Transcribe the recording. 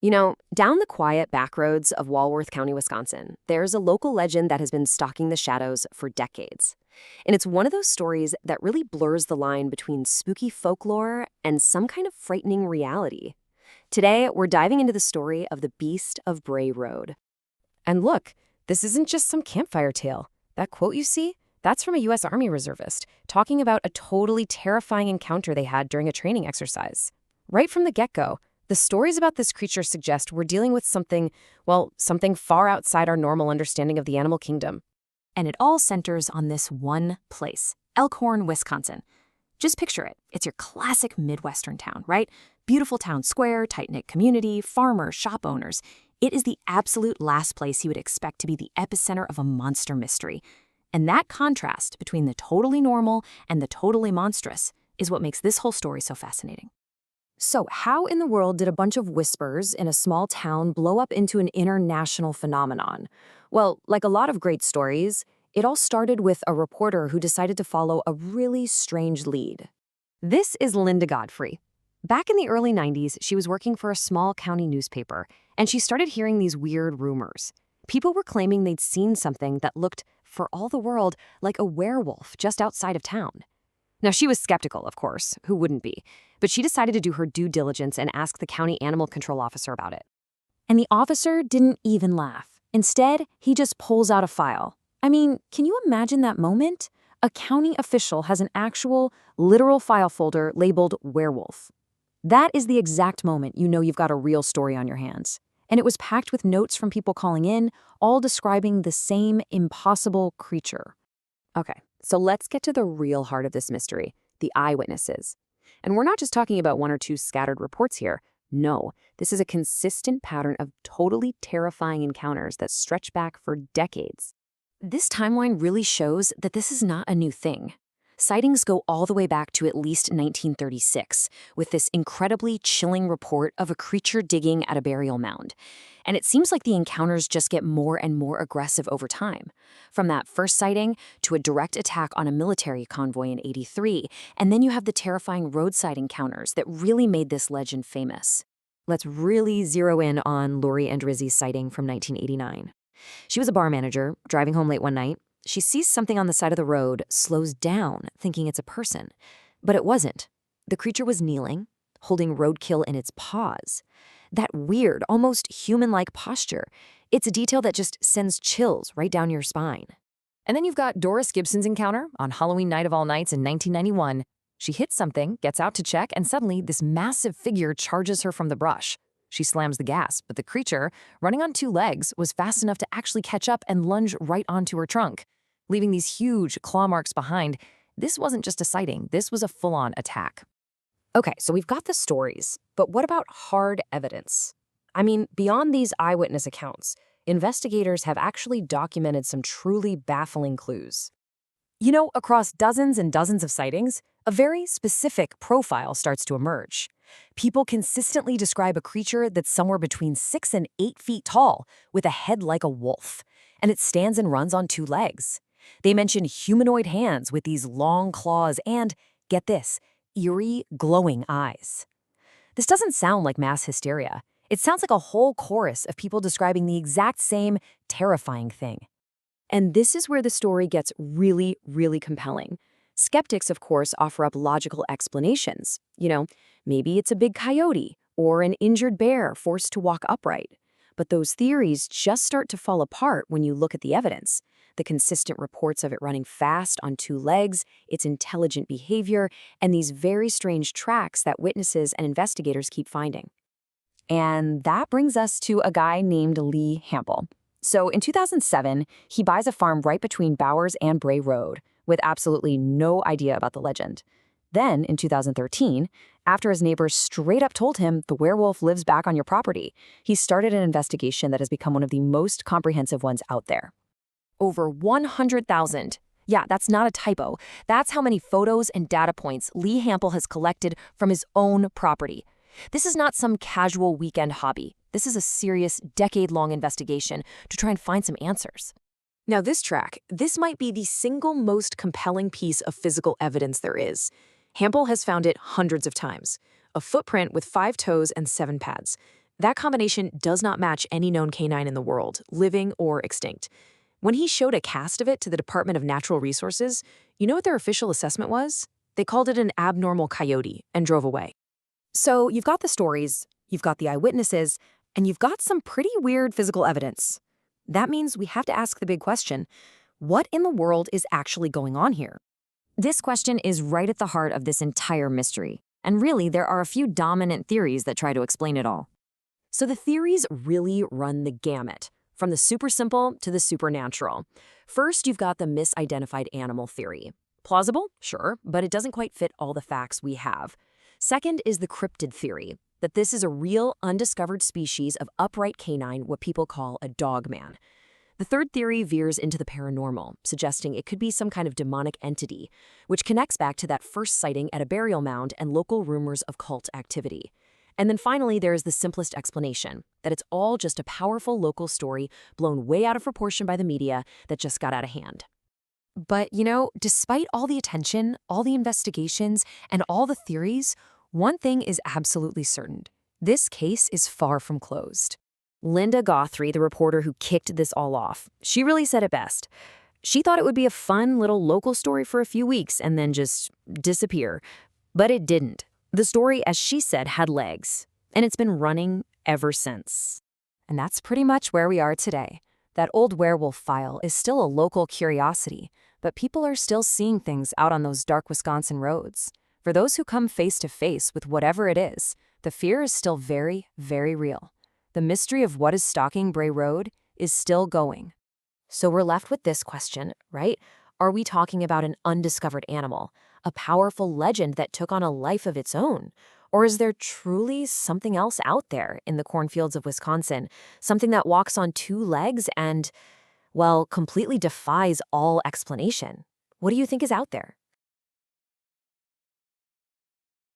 Down the quiet back roads of Walworth County, Wisconsin, there's a local legend that has been stalking the shadows for decades. And it's one of those stories that really blurs the line between spooky folklore and some kind of frightening reality. Today, we're diving into the story of the Beast of Bray Road. And look, this isn't just some campfire tale. That quote you see, that's from a U.S. Army reservist, talking about a totally terrifying encounter they had during a training exercise. Right from the get-go, the stories about this creature suggest we're dealing with something far outside our normal understanding of the animal kingdom. And it all centers on this one place, Elkhorn, Wisconsin. Just picture it. It's your classic Midwestern town, right? Beautiful town square, tight-knit community, farmers, shop owners. It is the absolute last place you would expect to be the epicenter of a monster mystery. And that contrast between the totally normal and the totally monstrous is what makes this whole story so fascinating. So how in the world did a bunch of whispers in a small town blow up into an international phenomenon? Well, like a lot of great stories, it all started with a reporter who decided to follow a really strange lead. This is Linda Godfrey. Back in the early 90s, she was working for a small county newspaper, and she started hearing these weird rumors. People were claiming they'd seen something that looked, for all the world, like a werewolf just outside of town. Now, she was skeptical, of course. Who wouldn't be? But she decided to do her due diligence and ask the county animal control officer about it. And the officer didn't even laugh. Instead, he just pulls out a file. I mean, can you imagine that moment? A county official has an actual, literal file folder labeled werewolf. That is the exact moment you know you've got a real story on your hands. And it was packed with notes from people calling in, all describing the same impossible creature. Okay, so let's get to the real heart of this mystery, the eyewitnesses. And we're not just talking about one or two scattered reports here. No, this is a consistent pattern of totally terrifying encounters that stretch back for decades. This timeline really shows that this is not a new thing. Sightings go all the way back to at least 1936, with this incredibly chilling report of a creature digging at a burial mound. And it seems like the encounters just get more and more aggressive over time. From that first sighting to a direct attack on a military convoy in '83, and then you have the terrifying roadside encounters that really made this legend famous. Let's really zero in on Lori Andrizzi's sighting from 1989. She was a bar manager, driving home late one night. She sees something on the side of the road, slows down, thinking it's a person. But it wasn't. The creature was kneeling, holding roadkill in its paws. That weird, almost human-like posture. It's a detail that just sends chills right down your spine. And then you've got Doris Gibson's encounter on Halloween night of all nights in 1991. She hits something, gets out to check, and suddenly this massive figure charges her from the brush. She slams the gas, but the creature, running on two legs, was fast enough to actually catch up and lunge right onto her trunk, leaving these huge claw marks behind. This wasn't just a sighting, this was a full-on attack. Okay, so we've got the stories, but what about hard evidence? I mean, beyond these eyewitness accounts, investigators have actually documented some truly baffling clues. Across dozens and dozens of sightings, a very specific profile starts to emerge. People consistently describe a creature that's somewhere between 6 and 8 feet tall, with a head like a wolf, and it stands and runs on two legs. They mention humanoid hands with these long claws and, get this, eerie, glowing eyes. This doesn't sound like mass hysteria. It sounds like a whole chorus of people describing the exact same terrifying thing. And this is where the story gets really, really compelling. Skeptics, of course, offer up logical explanations. Maybe it's a big coyote or an injured bear forced to walk upright. But those theories just start to fall apart when you look at the evidence. The consistent reports of it running fast on two legs, its intelligent behavior, and these very strange tracks that witnesses and investigators keep finding. And that brings us to a guy named Lee Hample. So in 2007, he buys a farm right between Bowers and Bray Road, with absolutely no idea about the legend. Then, in 2013, after his neighbors straight up told him the werewolf lives back on your property, he started an investigation that has become one of the most comprehensive ones out there. Over 100,000. Yeah, that's not a typo. That's how many photos and data points Lee Hample has collected from his own property. This is not some casual weekend hobby. This is a serious, decade-long investigation to try and find some answers. Now, this might be the single most compelling piece of physical evidence there is. Hample has found it hundreds of times. A footprint with 5 toes and 7 pads. That combination does not match any known canine in the world, living or extinct. When he showed a cast of it to the Department of Natural Resources, you know what their official assessment was? They called it an abnormal coyote and drove away. So you've got the stories, you've got the eyewitnesses, and you've got some pretty weird physical evidence. That means we have to ask the big question, what in the world is actually going on here? This question is right at the heart of this entire mystery. And really, there are a few dominant theories that try to explain it all. So the theories really run the gamut, from the super simple to the supernatural. First, you've got the misidentified animal theory. Plausible? Sure, but it doesn't quite fit all the facts we have. Second is the cryptid theory, that this is a real, undiscovered species of upright canine, what people call a dogman. The third theory veers into the paranormal, suggesting it could be some kind of demonic entity, which connects back to that first sighting at a burial mound and local rumors of cult activity. And then finally, there is the simplest explanation, that it's all just a powerful local story blown way out of proportion by the media that just got out of hand. But, despite all the attention, all the investigations, and all the theories, one thing is absolutely certain. This case is far from closed. Linda Godfrey, the reporter who kicked this all off, she really said it best. She thought it would be a fun little local story for a few weeks and then just disappear. But it didn't. The story, as she said, had legs, and it's been running ever since. And that's pretty much where we are today. That old werewolf file is still a local curiosity, but people are still seeing things out on those dark Wisconsin roads. For those who come face to face with whatever it is, the fear is still very, very real. The mystery of what is stalking Bray Road is still going. So we're left with this question, right? Are we talking about an undiscovered animal, a powerful legend that took on a life of its own? Or is there truly something else out there in the cornfields of Wisconsin, something that walks on two legs and, well, completely defies all explanation? What do you think is out there?